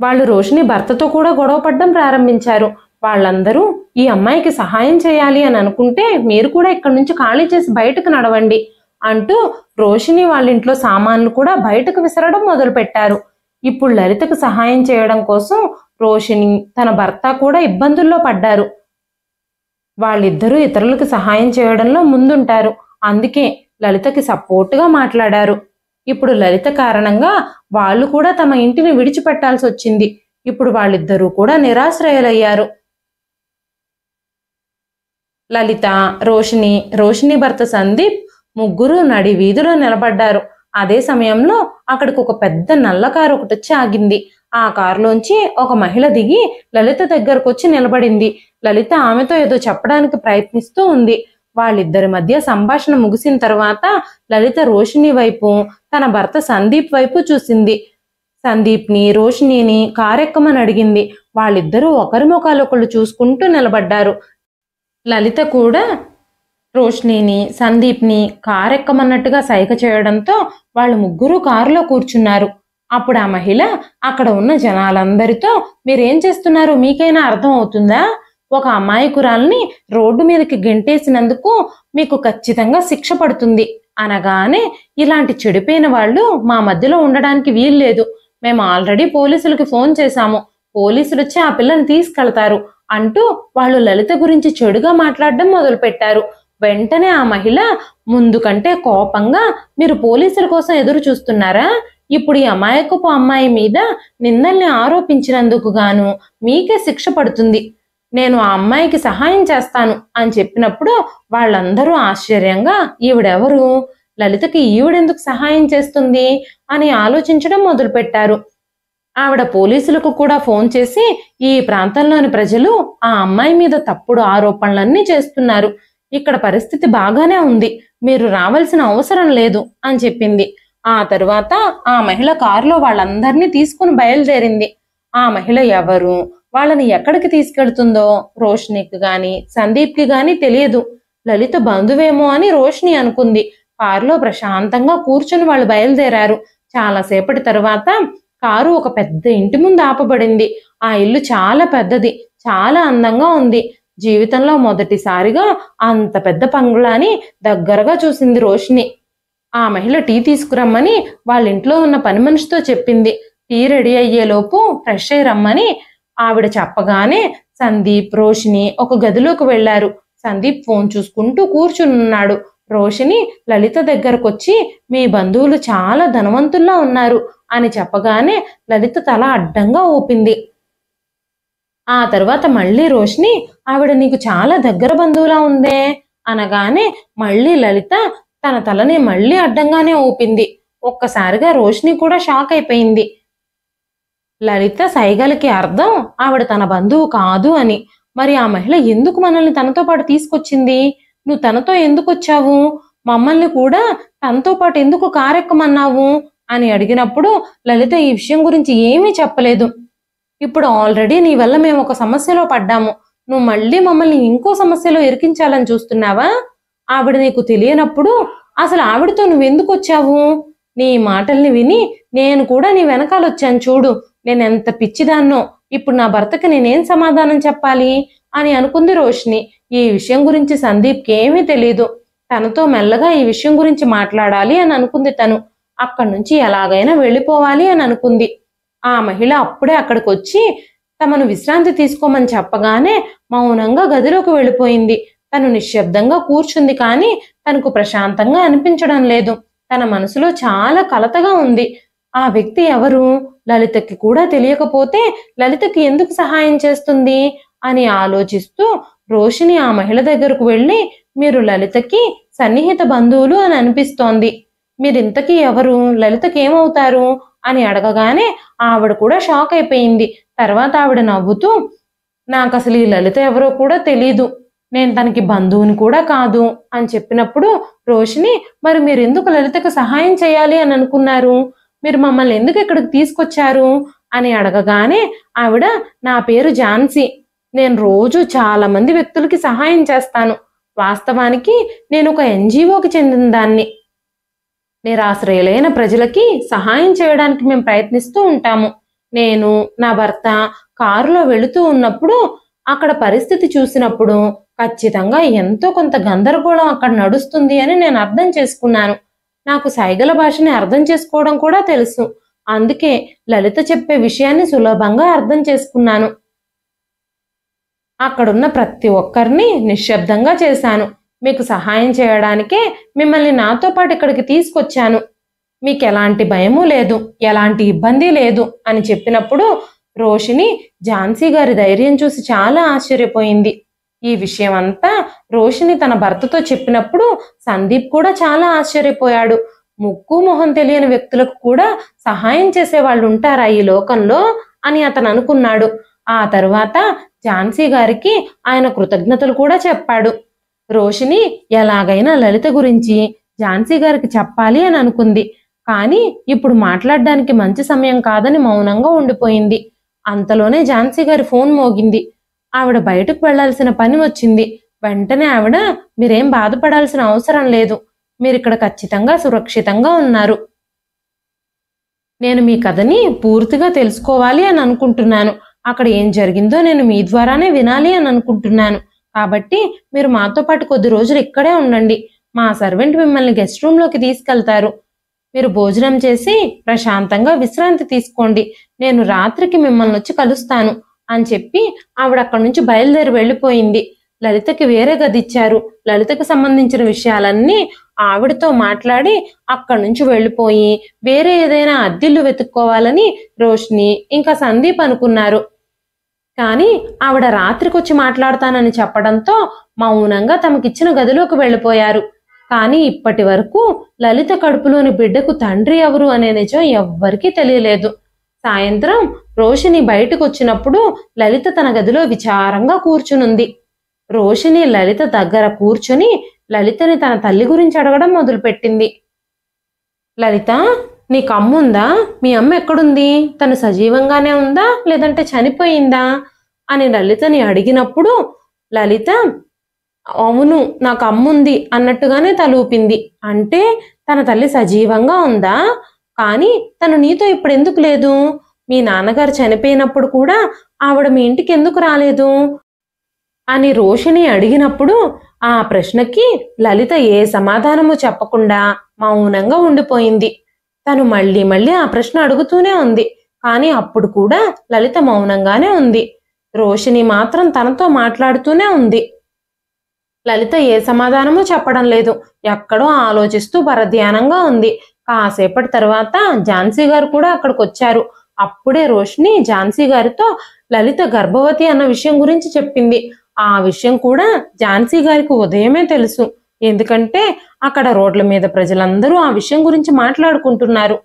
వాళ్ళు రోషిని భర్తతో కూడా గొడవ పడ్డం ప్రారంభించారు. వాళ్ళందరూ ఈ అమ్మాయికి సహాయం చేయాలి అని అనుకుంటే మీరు కూడా ఇక్కడి నుంచి ఖాళీ చేసి బయటకు నడవండి అంటూ రోషిని వాళ్ళ ఇంట్లో సామాన్లు కూడా బయటకు విసరడం మొదలుపెట్టారు. ఇప్పుడు లలితకు సహాయం చేయడం కోసం రోషిని తన భర్త కూడా ఇబ్బందుల్లో పడ్డారు. వాళ్ళిద్దరూ ఇతరులకు సహాయం చేయడంలో ముందుంటారు. అందుకే లలితకి సపోర్టుగా మాట్లాడారు. ఇప్పుడు లలిత కారణంగా వాళ్ళు కూడా తమ ఇంటిని విడిచిపెట్టాల్సి వచ్చింది. ఇప్పుడు వాళ్ళిద్దరూ కూడా నిరాశ్రయులయ్యారు. లలిత, రోషిని భర్త సందీప్ ముగ్గురు నడి వీధిలో నిలబడ్డారు. అదే సమయంలో అక్కడికి ఒక పెద్ద నల్ల కారు ఒకటి వచ్చి ఆగింది. ఆ కారులోంచి ఒక మహిళ దిగి లలిత దగ్గరకు వచ్చి నిలబడింది. లలిత ఆమెతో ఏదో చెప్పడానికి ప్రయత్నిస్తూ ఉంది. వాళ్ళిద్దరి మధ్య సంభాషణ ముగిసిన తర్వాత లలిత రోషిణి వైపు, తన భర్త సందీప్ వైపు చూసింది. సందీప్ని, రోషిణిని కారెక్కమని అడిగింది. వాళ్ళిద్దరూ ఒకరి ముఖాలొకళ్ళు చూసుకుంటూ నిలబడ్డారు. లలిత కూడా రోషిణిని, సందీప్ని కారెక్కమన్నట్టుగా సైగ చేయడంతో వాళ్ళు ముగ్గురు కారులో కూర్చున్నారు. అప్పుడు ఆ మహిళ అక్కడ ఉన్న జనాలందరితో, మీరేం చేస్తున్నారు, మీకైనా అర్థం అవుతుందా? ఒక అమాయకురాల్ని రోడ్డు మీదకి గెంటేసినందుకు మీకు ఖచ్చితంగా శిక్ష పడుతుంది అనగానే, ఇలాంటి చెడిపోయిన వాళ్ళు మా మధ్యలో ఉండడానికి వీల్లేదు, మేము ఆల్రెడీ పోలీసులకి ఫోన్ చేశాము, పోలీసులు వచ్చి ఆ పిల్లని తీసుకెళ్తారు అంటూ వాళ్ళు లలిత గురించి చెడుగా మాట్లాడడం మొదలుపెట్టారు. వెంటనే ఆ మహిళ ముందు కంటే కోపంగా, మీరు పోలీసుల కోసం ఎదురు చూస్తున్నారా? ఇప్పుడు ఈ అమాయకపు అమ్మాయి మీద నిందల్ని ఆరోపించినందుకు గాను మీకే శిక్ష పడుతుంది, నేను ఆ అమ్మాయికి సహాయం చేస్తాను అని చెప్పినప్పుడు వాళ్ళందరూ ఆశ్చర్యంగా, ఈవిడెవరు, లలితకి ఈవిడెందుకు సహాయం చేస్తుంది అని ఆలోచించడం మొదలుపెట్టారు. ఆవిడ పోలీసులకు కూడా ఫోన్ చేసి, ఈ ప్రాంతంలోని ప్రజలు ఆ అమ్మాయి మీద తప్పుడు ఆరోపణలన్నీ చేస్తున్నారు, ఇక్కడ పరిస్థితి బాగానే ఉంది, మీరు రావాల్సిన అవసరం లేదు అని చెప్పింది. ఆ తరువాత ఆ మహిళ కారులో వాళ్ళందరినీ తీసుకుని బయలుదేరింది. ఆ మహిళ ఎవరు, వాళ్ళని ఎక్కడికి తీసుకెళ్తుందో రోషిణికి గాని సందీప్కి గాని తెలియదు. లలిత బంధువేమో అని రోషిణి అనుకుంది. కారులో ప్రశాంతంగా కూర్చుని వాళ్ళు బయలుదేరారు. చాలాసేపటి తర్వాత కారు ఒక పెద్ద ఇంటి ముందు ఆపబడింది. ఆ ఇల్లు చాలా పెద్దది, చాలా అందంగా ఉంది. జీవితంలో మొదటిసారిగా అంత పెద్ద బంగ్లాని దగ్గరగా చూసింది రోషిణి. ఆ మహిళ టీ తీసుకురమ్మని వాళ్ళ ఇంట్లో ఉన్న పని మనిషితో చెప్పింది. టీ రెడీ అయ్యేలోపు ఫ్రెష్ అయ్యి రమ్మని ఆవిడ చెప్పగానే సందీప్, రోషిణి ఒక గదిలోకి వెళ్లారు. సందీప్ ఫోన్ చూసుకుంటూ కూర్చున్నాడు. రోషిణి లలిత దగ్గరకొచ్చి, మీ బంధువులు చాలా ధనవంతుల్లా ఉన్నారు అని చెప్పగానే లలిత తల అడ్డంగా ఊపింది. ఆ తర్వాత మళ్ళీ రోషిణి, ఆవిడ నీకు చాలా దగ్గర బంధువులా ఉందే అనగానే మళ్ళీ లలిత తన తలని మళ్ళీ అడ్డంగానే ఊపింది. ఒక్కసారిగా రోషిణి కూడా షాక్ అయిపోయింది. లలిత సైగలకి అర్థం ఆవిడ తన బంధువు కాదు అని. మరి ఆ మహిళ ఎందుకు మనల్ని తనతో పాటు తీసుకొచ్చింది? నువ్వు తనతో ఎందుకు వచ్చావు? మమ్మల్ని కూడా తనతో పాటు ఎందుకు కారెక్కమన్నావు అని అడిగినప్పుడు లలిత ఈ విషయం గురించి ఏమీ చెప్పలేదు. ఇప్పుడు ఆల్రెడీ నీ వల్ల మేము ఒక సమస్యలో పడ్డాము, నువ్వు మళ్ళీ మమ్మల్ని ఇంకో సమస్యలో ఇరికించాలని చూస్తున్నావా? ఆవిడ నీకు తెలియనప్పుడు అసలు ఆవిడతో నువ్వెందుకు వచ్చావు? నీ మాటల్ని విని నేను కూడా నీ వెనకాలొచ్చాను చూడు, నేనెంత పిచ్చిదాన్నో, ఇప్పుడు నా భర్తకి నేనేం సమాధానం చెప్పాలి అని అనుకుంది రోషిణి. ఈ విషయం గురించి సందీప్కి ఏమీ తెలీదు. తనతో మెల్లగా ఈ విషయం గురించి మాట్లాడాలి అని అనుకుంది తను. అక్కడి నుంచి ఎలాగైనా వెళ్ళిపోవాలి అని అనుకుంది. ఆ మహిళ అప్పుడే అక్కడికి వచ్చి తమను విశ్రాంతి తీసుకోమని చెప్పగానే మౌనంగా గదిలోకి వెళ్ళిపోయింది. తను నిశ్శబ్దంగా కూర్చుంది, కానీ తనకు ప్రశాంతంగా అనిపించడం లేదు. తన మనసులో చాలా కలతగా ఉంది. ఆ వ్యక్తి ఎవరు? లలితకి కూడా తెలియకపోతే లలితకి ఎందుకు సహాయం చేస్తుంది అని ఆలోచిస్తూ రోషిణి ఆ మహిళ దగ్గరకు వెళ్ళి, మీరు లలితకి సన్నిహిత బంధువులు అని అనిపిస్తోంది, మీరింతకీ ఎవరు, లలితకి ఏమవుతారు అని అడగగానే ఆవిడ కూడా షాక్ అయిపోయింది. తర్వాత ఆవిడ నవ్వుతూ, నాకు అసలు ఈ లలిత ఎవరో కూడా తెలీదు, నేను తనకి బంధువుని కూడా కాదు అని చెప్పినప్పుడు రోషిణి, మరి మీరు ఎందుకు లలితకు సహాయం చేయాలి అని అనుకున్నారు? మీరు మమ్మల్ని ఎందుకు ఇక్కడికి తీసుకొచ్చారు అని అడగగానే ఆవిడ, నా పేరు ఝాన్సీ, నేను రోజు చాలా మంది వ్యక్తులకి సహాయం చేస్తాను. వాస్తవానికి నేను ఒక ఎన్జిఓకి చెందిన దాన్ని. నిరాశ్రయులైన ప్రజలకి సహాయం చేయడానికి మేము ప్రయత్నిస్తూ ఉంటాము. నేను, నా భర్త కారులో వెళుతూ ఉన్నప్పుడు అక్కడ పరిస్థితి చూసినప్పుడు ఖచ్చితంగా ఎంతో కొంత గందరగోళం అక్కడ నడుస్తుంది అని నేను అర్థం చేసుకున్నాను. నాకు సైగల భాషని అర్థం చేసుకోవడం కూడా తెలుసు. అందుకే లలిత చెప్పే విషయాన్ని సులభంగా అర్థం చేసుకున్నాను. అక్కడున్న ప్రతి ఒక్కరిని నిశ్శబ్దంగా చేశాను. మీకు సహాయం చేయడానికే మిమ్మల్ని నాతో పాటు ఇక్కడికి తీసుకొచ్చాను. మీకు ఎలాంటి భయము లేదు, ఎలాంటి ఇబ్బంది లేదు అని చెప్పినప్పుడు రోషిణి ఝాన్సీ గారి ధైర్యం చూసి చాలా ఆశ్చర్యపోయింది. ఈ విషయం అంతా రోషిణి తన భర్తతో చెప్పినప్పుడు సందీప్ కూడా చాలా ఆశ్చర్యపోయాడు. ముక్కు మొహం తెలియని వ్యక్తులకు కూడా సహాయం చేసే వాళ్ళు ఉంటారా ఈ లోకంలో అని అతను అనుకున్నాడు. ఆ తరువాత ఝాన్సీ గారికి ఆయన కృతజ్ఞతలు కూడా చెప్పాడు. రోషిని ఎలాగైనా లలిత గురించి ఝాన్సీ గారికి చెప్పాలి అని అనుకుంది. కానీ ఇప్పుడు మాట్లాడడానికి మంచి సమయం కాదని మౌనంగా ఉండిపోయింది. అంతలోనే ఝాన్సీ గారి ఫోన్ మోగింది. ఆవిడ బయటకు వెళ్లాల్సిన పని వచ్చింది. వెంటనే ఆవిడ, మీరేం బాధపడాల్సిన అవసరం లేదు, మీరిక్కడ ఖచ్చితంగా సురక్షితంగా ఉన్నారు. నేను మీ కథని పూర్తిగా తెలుసుకోవాలి అని అనుకుంటున్నాను. అక్కడ ఏం జరిగిందో నేను మీ ద్వారానే వినాలి అని అనుకుంటున్నాను. కాబట్టి మీరు మాతో పాటు కొద్ది రోజులు ఇక్కడే ఉండండి. మా సర్వెంట్ మిమ్మల్ని గెస్ట్ రూమ్లోకి తీసుకెళ్తారు. మీరు భోజనం చేసి ప్రశాంతంగా విశ్రాంతి తీసుకోండి. నేను రాత్రికి మిమ్మల్ని వచ్చి కలుస్తాను అని చెప్పి ఆవిడ అక్కడి నుంచి బయలుదేరి వెళ్ళిపోయింది. లలితకి వేరే గది ఇచ్చారు. లలితకు సంబంధించిన విషయాలన్నీ ఆవిడతో మాట్లాడి అక్కడి నుంచి వెళ్ళిపోయి వేరే ఏదైనా అద్దిల్లు వెతుక్కోవాలని రోషిని ఇంకా సందీప్ అనుకున్నారు. కానీ ఆవిడ రాత్రికొచ్చి మాట్లాడతానని చెప్పడంతో మౌనంగా తమకిచ్చిన గదిలోకి వెళ్ళిపోయారు. కానీ ఇప్పటి వరకు లలిత కడుపులోని బిడ్డకు తండ్రి ఎవరు అనే నిజం ఎవ్వరికీ తెలియలేదు. సాయంత్రం రోషిని బయటకు వచ్చినప్పుడు లలిత తన గదిలో విచారంగా కూర్చునుంది. రోషిని లలిత దగ్గర కూర్చుని లలితని తన తల్లి గురించి అడగడం మొదలుపెట్టింది. లలిత, నీకు అమ్ముందా? మీ అమ్మ ఎక్కడుంది? తను సజీవంగానే ఉందా లేదంటే చనిపోయిందా అని లలితని అడిగినప్పుడు లలిత, అవును, నాకు అమ్ముంది అన్నట్టుగానే తలూపింది. అంటే తన తల్లి సజీవంగా ఉందా? కానీ తను నీతో ఇప్పుడు ఎందుకు లేదు? మీ నాన్నగారు చనిపోయినప్పుడు కూడా ఆవిడ మీ ఇంటికి ఎందుకు రాలేదు అని రోషిని అడిగినప్పుడు ఆ ప్రశ్నకి లలిత ఏ సమాధానము చెప్పకుండా మౌనంగా ఉండిపోయింది. తను మళ్ళీ మళ్ళీ ఆ ప్రశ్న అడుగుతూనే ఉంది. కానీ అప్పుడు కూడా లలిత మౌనంగానే ఉంది. రోషిని మాత్రం తనతో మాట్లాడుతూనే ఉంది. లలిత ఏ సమాధానము చెప్పడం లేదు. ఎక్కడో ఆలోచిస్తూ పరధ్యానంగా ఉంది. కాసేపటి తర్వాత ఝాన్సీ గారు కూడా అక్కడికి వచ్చారు. అప్పుడే రోషిని ఝాన్సీ గారితో లలిత గర్భవతి అన్న విషయం గురించి చెప్పింది. ఆ విషయం కూడా ఝాన్సీ గారికి ఉదయమే తెలుసు. ఎందుకంటే అక్కడ రోడ్ల మీద ప్రజలందరూ ఆ విషయం గురించి మాట్లాడుకుంటున్నారు.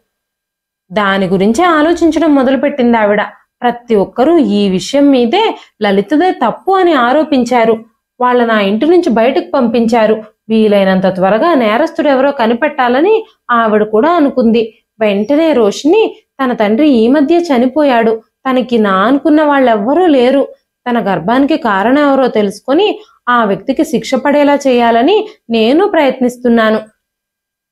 దాని గురించే ఆలోచించడం మొదలుపెట్టింది ఆవిడ. ప్రతి ఒక్కరూ ఈ విషయం మీదే లలితదే తప్పు అని ఆరోపించారు. వాళ్ళ నా ఇంటి నుంచి బయటకు పంపించారు. వీలైనంత త్వరగా నేరస్తుడు ఎవరో కనిపెట్టాలని ఆవిడ కూడా అనుకుంది. వెంటనే రోషిని, తన తండ్రి ఈ మధ్య చనిపోయాడు, తనకి నా అనుకున్న వాళ్ళెవ్వరూ లేరు, తన గర్భానికి కారణం ఎవరో తెలుసుకొని ఆ వ్యక్తికి శిక్ష పడేలా చేయాలని నేను ప్రయత్నిస్తున్నాను.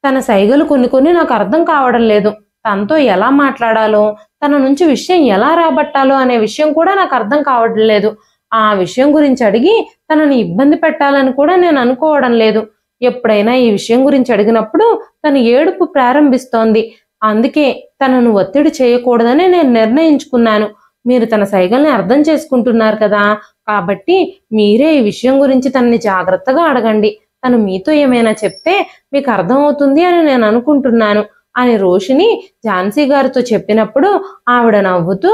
తన సైగలు కొన్ని నాకు అర్థం కావడం లేదు. తనతో ఎలా మాట్లాడాలో, తన నుంచి విషయం ఎలా రాబట్టాలో అనే విషయం కూడా నాకు అర్థం కావడం లేదు. ఆ విషయం గురించి అడిగి తనని ఇబ్బంది పెట్టాలని కూడా నేను అనుకోవడం లేదు. ఎప్పుడైనా ఈ విషయం గురించి అడిగినప్పుడు తను ఏడుపు ప్రారంభిస్తోంది. అందుకే తనను ఒత్తిడి చేయకూడదని నేను నిర్ణయించుకున్నాను. మీరు తన సైగల్ని అర్థం చేసుకుంటున్నారు కదా, కాబట్టి మీరే ఈ విషయం గురించి తనని జాగ్రత్తగా అడగండి. తను మీతో ఏమైనా చెప్తే మీకు అర్థమవుతుంది అని నేను అనుకుంటున్నాను అని రోషిని ఝాన్సీ గారితో చెప్పినప్పుడు ఆవిడ నవ్వుతూ,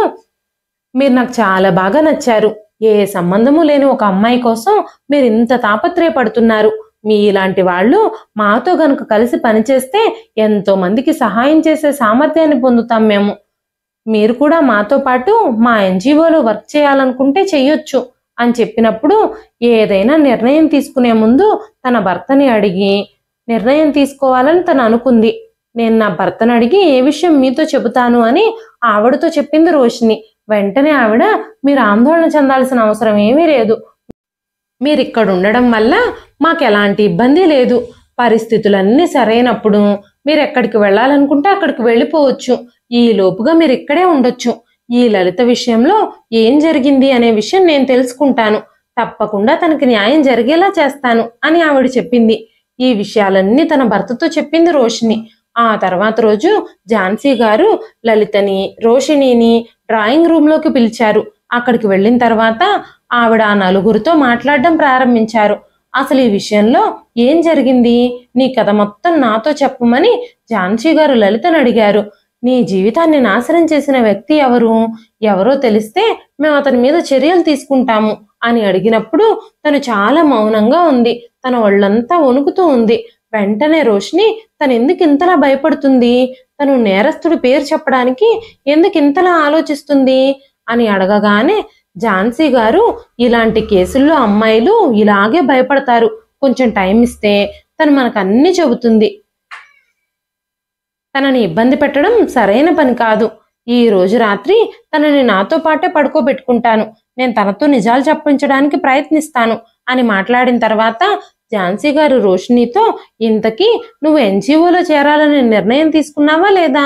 మీరు నాకు చాలా బాగా నచ్చారు. ఏ సంబంధము లేని ఒక అమ్మాయి కోసం మీరు ఇంత తాపత్రయపడుతున్నారు. మీ ఇలాంటి వాళ్ళు మాతో గనుక కలిసి పనిచేస్తే ఎంతో మందికి సహాయం చేసే సామర్థ్యాన్ని పొందుతాం మేము. మీరు కూడా మాతో పాటు మా ఎన్జిఓలో వర్క్ చేయాలనుకుంటే చెయ్యొచ్చు అని చెప్పినప్పుడు ఏదైనా నిర్ణయం తీసుకునే ముందు తన భర్తని అడిగి నిర్ణయం తీసుకోవాలని తను అనుకుంది. నేను నా భర్తను అడిగి ఏ విషయం మీతో చెబుతాను అని ఆవిడతో చెప్పింది రోషిని. వెంటనే ఆవిడ, మీరు ఆందోళన చెందాల్సిన అవసరం ఏమీ లేదు. మీరు ఇక్కడ ఉండడం వల్ల మాకు ఎలాంటి ఇబ్బంది లేదు. పరిస్థితులన్నీ సరైనప్పుడు మీరు ఎక్కడికి వెళ్ళాలనుకుంటే అక్కడికి వెళ్ళిపోవచ్చు. ఈ లోపుగా మీరు ఇక్కడే ఉండొచ్చు. ఈ లలిత విషయంలో ఏం జరిగింది అనే విషయం నేను తెలుసుకుంటాను. తప్పకుండా తనకి న్యాయం జరిగేలా చేస్తాను అని ఆవిడ చెప్పింది. ఈ విషయాలన్నీ తన భర్తతో చెప్పింది రోషిని. ఆ తర్వాత రోజు ఝాన్సీ గారు లలితని, రోషిణిని డ్రాయింగ్ రూమ్లోకి పిలిచారు. అక్కడికి వెళ్ళిన తర్వాత ఆవిడ ఆ నలుగురితో మాట్లాడడం ప్రారంభించారు. అసలు ఈ విషయంలో ఏం జరిగింది, నీ కథ మొత్తం నాతో చెప్పమని ఝాన్సీ గారు లలితను అడిగారు. నీ జీవితాన్ని నాశనం చేసిన వ్యక్తి ఎవరో తెలిస్తే మేము అతని మీద చర్యలు తీసుకుంటాము అని అడిగినప్పుడు తను చాలా మౌనంగా ఉంది. తన ఒళ్ళంతా వణుకుతూ ఉంది. వెంటనే రోషిని, తను ఎందుకు ఇంతలా భయపడుతుంది, తను నేరస్తుడి పేరు చెప్పడానికి ఎందుకు ఇంతలా ఆలోచిస్తుంది అని అడగగానే ఝాన్సీ గారు, ఇలాంటి కేసుల్లో అమ్మాయిలు ఇలాగే భయపడతారు. కొంచెం టైం ఇస్తే తను మనకు అన్నీ చెబుతుంది. తనని ఇబ్బంది పెట్టడం సరైన పని కాదు. ఈ రోజు రాత్రి తనని నాతో పాటే పడుకోబెట్టుకుంటాను. నేను తనతో నిజాలు చెప్పించడానికి ప్రయత్నిస్తాను అని మాట్లాడిన తర్వాత ఝాన్సీ గారు రోషినితో, ఇంతకీ నువ్వు ఎన్జిఓలో చేరాలని నిర్ణయం తీసుకున్నావా లేదా?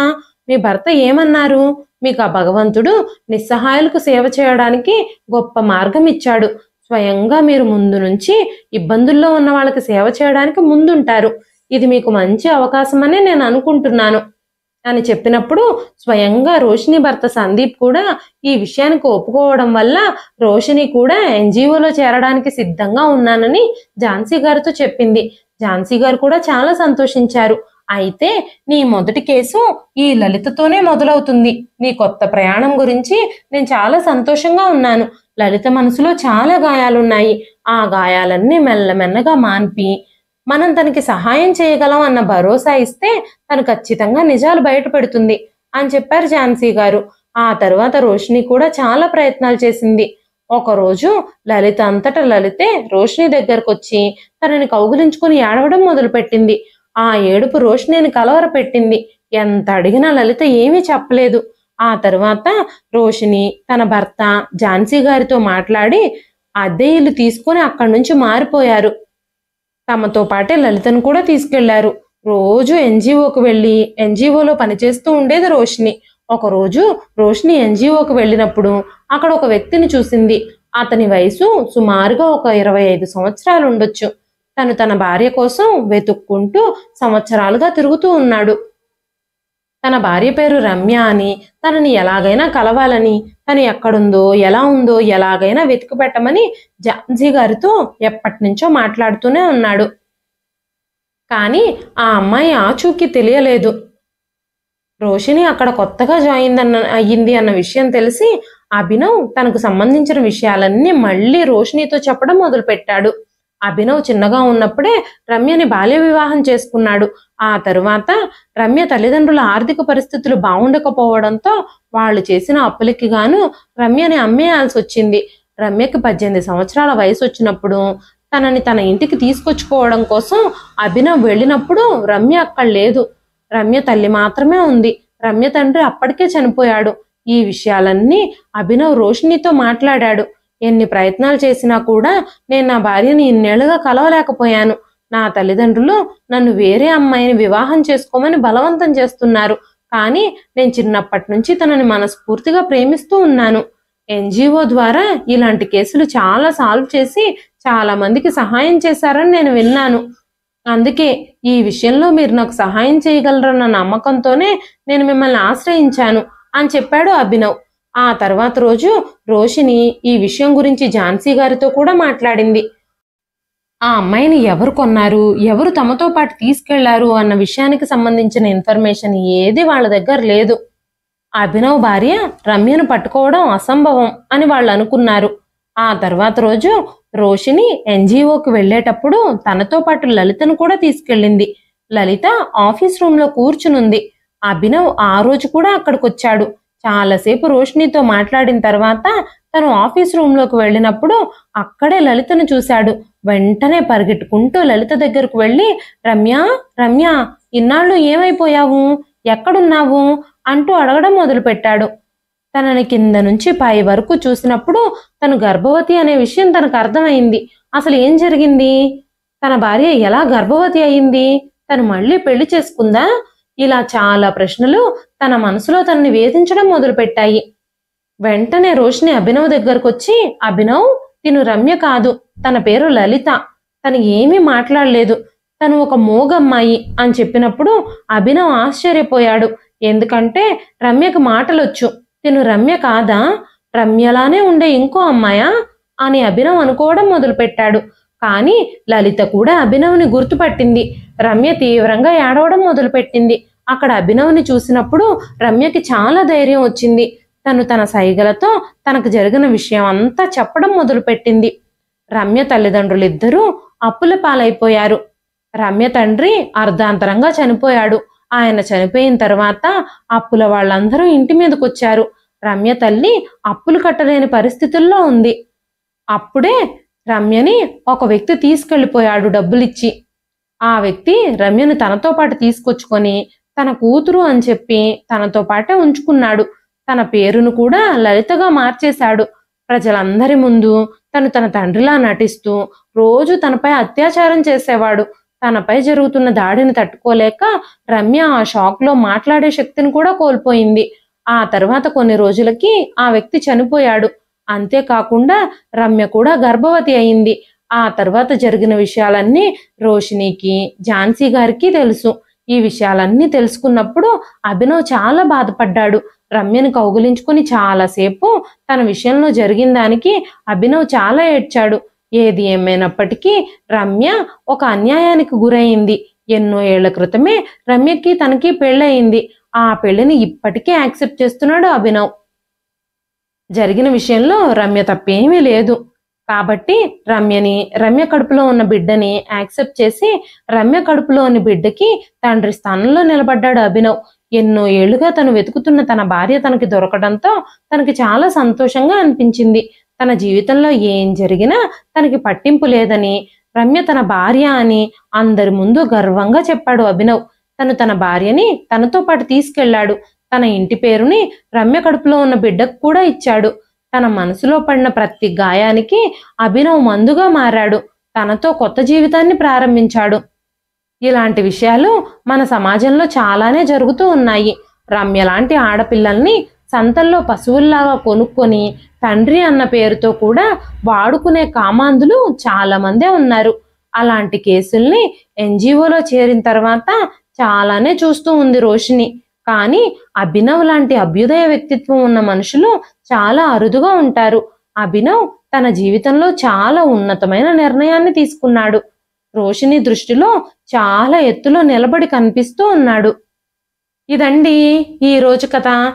మీ భర్త ఏమన్నారు? మీకు ఆ భగవంతుడు నిస్సహాయులకు సేవ చేయడానికి గొప్ప మార్గం ఇచ్చాడు. స్వయంగా మీరు ముందు నుంచి ఇబ్బందుల్లో ఉన్న వాళ్ళకి సేవ చేయడానికి ముందుంటారు. ఇది మీకు మంచి అవకాశమని నేను అనుకుంటున్నాను అని చెప్పినప్పుడు స్వయంగా రోషిని భర్త సందీప్ కూడా ఈ విషయానికి ఒప్పుకోవడం వల్ల రోషిని కూడా ఎన్జిఓలో చేరడానికి సిద్ధంగా ఉన్నానని ఝాన్సీ గారితో చెప్పింది. ఝాన్సీ గారు కూడా చాలా సంతోషించారు. అయితే నీ మొదటి కేసు ఈ లలితతోనే మొదలవుతుంది. నీ కొత్త ప్రయాణం గురించి నేను చాలా సంతోషంగా ఉన్నాను. లలిత మనసులో చాలా గాయాలున్నాయి. ఆ గాయాలన్నీ మెల్లమెల్లగా మాన్పి మనం తనకి సహాయం చేయగలం అన్న భరోసా ఇస్తే తను ఖచ్చితంగా నిజాలు బయటపెడుతుంది అని చెప్పారు ఝాన్సీ గారు. ఆ తర్వాత రోషిని కూడా చాలా ప్రయత్నాలు చేసింది. ఒకరోజు లలిత అంతటా లలితే రోషిని దగ్గరకు వచ్చి తనని కౌగిలించుకుని ఏడవడం మొదలుపెట్టింది. ఆ ఏడుపు రోషినిని కలవరపెట్టింది. ఎంత అడిగినా లలిత ఏమీ చెప్పలేదు. ఆ తర్వాత రోషిని తన భర్త ఝాన్సీ గారితో మాట్లాడి అద్దె ఇల్లు తీసుకొని అక్కడి నుంచి మారిపోయారు. తమతో పాటే లలితను కూడా తీసుకెళ్లారు. రోజు ఎన్జిఓకి వెళ్ళి ఎన్జిఓలో పనిచేస్తూ ఉండేది రోషిని. ఒకరోజు రోషిని ఎన్జిఓకి వెళ్ళినప్పుడు అక్కడ ఒక వ్యక్తిని చూసింది. అతని వయసు సుమారుగా ఒక 25 సంవత్సరాలు ఉండొచ్చు. తను తన భార్య కోసం వెతుక్కుంటూ సంవత్సరాలుగా తిరుగుతూ ఉన్నాడు. తన భార్య పేరు రమ్య అని, తనని ఎలాగైనా కలవాలని, తను ఎక్కడుందో ఎలా ఉందో ఎలాగైనా వెతికి పెట్టమని ఝాన్సీ గారితో ఎప్పటి నుంచో మాట్లాడుతూనే ఉన్నాడు. కానీ ఆ అమ్మాయి ఆచూకీ తెలియలేదు. రోషిని అక్కడ కొత్తగా అయ్యింది అన్న విషయం తెలిసి అభినవ్ తనకు సంబంధించిన విషయాలన్నీ మళ్ళీ రోషినితో చెప్పడం మొదలుపెట్టాడు. అభినవ్ చిన్నగా ఉన్నప్పుడే రమ్యని బాల్య వివాహం చేసుకున్నాడు. ఆ తరువాత రమ్య తల్లిదండ్రుల ఆర్థిక పరిస్థితులు బాగుండకపోవడంతో వాళ్ళు చేసిన అప్పులకి గాను రమ్యని అమ్మేయాల్సి వచ్చింది. రమ్యకి 18 సంవత్సరాల వయసు వచ్చినప్పుడు తనని తన ఇంటికి తీసుకొచ్చుకోవడం కోసం అభినవ్ వెళ్ళినప్పుడు రమ్య అక్కడ లేదు. రమ్య తల్లి మాత్రమే ఉంది. రమ్య తండ్రి అప్పటికే చనిపోయాడు. ఈ విషయాలన్నీ అభినవ్ రోషినితో మాట్లాడాడు. ఎన్ని ప్రయత్నాలు చేసినా కూడా నేను నా భార్యని ఇన్నేళ్లుగా కలవలేకపోయాను. నా తల్లిదండ్రులు నన్ను వేరే అమ్మాయిని వివాహం చేసుకోమని బలవంతం చేస్తున్నారు. కానీ నేను చిన్నప్పటి నుంచి తనని మనస్ఫూర్తిగా ప్రేమిస్తూ ఉన్నాను. ఎన్జిఓ ద్వారా ఇలాంటి కేసులు చాలా సాల్వ్ చేసి చాలా మందికి సహాయం చేశారని నేను విన్నాను. అందుకే ఈ విషయంలో మీరు నాకు సహాయం చేయగలరన్న నమ్మకంతోనే నేను మిమ్మల్ని ఆశ్రయించాను అని చెప్పాడు అభినవ్. ఆ తర్వాత రోజు రోషిని ఈ విషయం గురించి ఝాన్సీ గారితో కూడా మాట్లాడింది. ఆ అమ్మాయిని ఎవరు కొన్నారు, ఎవరు తమతో పాటు తీసుకెళ్లారు అన్న విషయానికి సంబంధించిన ఇన్ఫర్మేషన్ ఏది వాళ్ళ దగ్గర లేదు. అభినవ్ భార్య రమ్యను పట్టుకోవడం అసంభవం అని వాళ్ళు అనుకున్నారు. ఆ తర్వాత రోజు రోషిని ఎన్జిఓకి వెళ్లేటప్పుడు తనతో పాటు లలితను కూడా తీసుకెళ్ళింది. లలిత ఆఫీస్ రూమ్ లో కూర్చునుంది. అభినవ్ ఆ రోజు కూడా అక్కడికి వచ్చాడు. చాలాసేపు రోషినితో మాట్లాడిన తర్వాత తను ఆఫీస్ రూమ్ లోకి వెళ్ళినప్పుడు అక్కడే లలితను చూశాడు. వెంటనే పరిగెట్టుకుంటూ లలిత దగ్గరకు వెళ్ళి రమ్య రమ్య ఇన్నాళ్ళు ఏమైపోయావు, ఎక్కడున్నావు అంటూ అడగడం మొదలుపెట్టాడు. తనని కింద నుంచి పై వరకు చూసినప్పుడు తను గర్భవతి అనే విషయం తనకు అర్థమైంది. అసలు ఏం జరిగింది? తన భార్య ఎలా గర్భవతి అయింది? తను మళ్ళీ పెళ్లి చేసుకుందా? ఇలా చాలా ప్రశ్నలు తన మనసులో తనని వేధించడం మొదలుపెట్టాయి. వెంటనే రోషిని అభినవ్ దగ్గరకు వచ్చి, అభినవ్, తిను రమ్య కాదు, తన పేరు లలిత. తను ఏమీ మాట్లాడలేదు, తను ఒక మోగమ్మాయి అని చెప్పినప్పుడు అభినవ్ ఆశ్చర్యపోయాడు. ఎందుకంటే రమ్యకు మాటలొచ్చు. తిను రమ్య కాదా, రమ్యలానే ఉండే ఇంకో అమ్మాయా అని అభినవ్ అనుకోవడం మొదలుపెట్టాడు. కానీ లలిత కూడా అభినవ్ని గుర్తుపట్టింది. రమ్య తీవ్రంగా ఏడవడం మొదలుపెట్టింది. అక్కడ అభినవ్ని చూసినప్పుడు రమ్యకి చాలా ధైర్యం వచ్చింది. తను తన సైగలతో తనకు జరిగిన విషయం అంతా చెప్పడం మొదలుపెట్టింది. రమ్య తల్లిదండ్రులిద్దరూ అప్పుల పాలైపోయారు. రమ్య తండ్రి అర్ధాంతరంగా చనిపోయాడు. ఆయన చనిపోయిన తర్వాత అప్పుల వాళ్ళందరూ ఇంటి మీదకొచ్చారు. రమ్య తల్లి అప్పులు కట్టలేని పరిస్థితుల్లో ఉంది. అప్పుడే రమ్యని ఒక వ్యక్తి తీసుకెళ్లిపోయాడు డబ్బులిచ్చి. ఆ వ్యక్తి రమ్యను తనతో పాటు తీసుకొచ్చుకొని తన కూతురు అని చెప్పి తనతో పాటే ఉంచుకున్నాడు. తన పేరును కూడా లలితగా మార్చేశాడు. ప్రజలందరి ముందు తను తన తండ్రిలా నటిస్తూ రోజు తనపై అత్యాచారం చేసేవాడు. తనపై జరుగుతున్న దాడిని తట్టుకోలేక రమ్య ఆ షాక్ లో మాట్లాడే శక్తిని కూడా కోల్పోయింది. ఆ తర్వాత కొన్ని రోజులకి ఆ వ్యక్తి చనిపోయాడు. అంతేకాకుండా రమ్య కూడా గర్భవతి అయింది. ఆ తర్వాత జరిగిన విషయాలన్నీ రోషినికి, ఝాన్సీ గారికి తెలుసు. ఈ విషయాలన్నీ తెలుసుకున్నప్పుడు అభినవ్ చాలా బాధపడ్డాడు. రమ్యను కౌగిలించుకుని చాలాసేపు తన విషయంలో జరిగిన దానికి అభినవ్ చాలా ఏడ్చాడు. ఏది ఏమైనప్పటికీ రమ్య ఒక అన్యాయానికి గురైంది. ఎన్నో ఏళ్ల క్రితమే రమ్యకి తనకి పెళ్ళయింది. ఆ పెళ్లిని ఇప్పటికీ యాక్సెప్ట్ చేస్తున్నాడు అభినవ్. జరిగిన విషయంలో రమ్య తప్పేమీ లేదు. కాబట్టి రమ్య కడుపులో ఉన్న బిడ్డని యాక్సెప్ట్ చేసి రమ్య కడుపులోని బిడ్డకి తండ్రి స్థానంలో నిలబడ్డాడు అభినవ్. ఎన్నో ఏళ్లుగా తను వెతుకుతున్న తన భార్య తనకి దొరకడంతో తనకి చాలా సంతోషంగా అనిపించింది. తన జీవితంలో ఏం జరిగినా తనకి పట్టింపు లేదని, రమ్య తన భార్య అని అందరి ముందు గర్వంగా చెప్పాడు అభినవ్. తను తన భార్యని తనతో పాటు తీసుకెళ్లాడు. తన ఇంటి పేరుని రమ్య కడుపులో ఉన్న బిడ్డకు కూడా ఇచ్చాడు. తన మనసులో పడిన ప్రతి గాయానికి అభినవ్ మందుగా మారాడు. తనతో కొత్త జీవితాన్ని ప్రారంభించాడు. ఇలాంటి విషయాలు మన సమాజంలో చాలానే జరుగుతూ ఉన్నాయి. రమ్య లాంటి ఆడపిల్లల్ని సంతల్లో పశువుల్లాగా కొనుక్కొని తండ్రి అన్న పేరుతో కూడా వాడుకునే కామాంధులు చాలా మందే ఉన్నారు. అలాంటి కేసుల్ని ఎన్జిఓలో చేరిన తర్వాత చాలానే చూస్తూ ఉంది రోషిని. కానీ అభినవ్ లాంటి అభ్యుదయ వ్యక్తిత్వం ఉన్న మనుషులు చాలా అరుదుగా ఉంటారు. అభినవ్ తన జీవితంలో చాలా ఉన్నతమైన నిర్ణయాన్ని తీసుకున్నాడు. రోషిని దృష్టిలో చాలా ఎత్తులో నిలబడి కనిపిస్తూ ఉన్నాడు. ఇదండి ఈ రోజు కథ.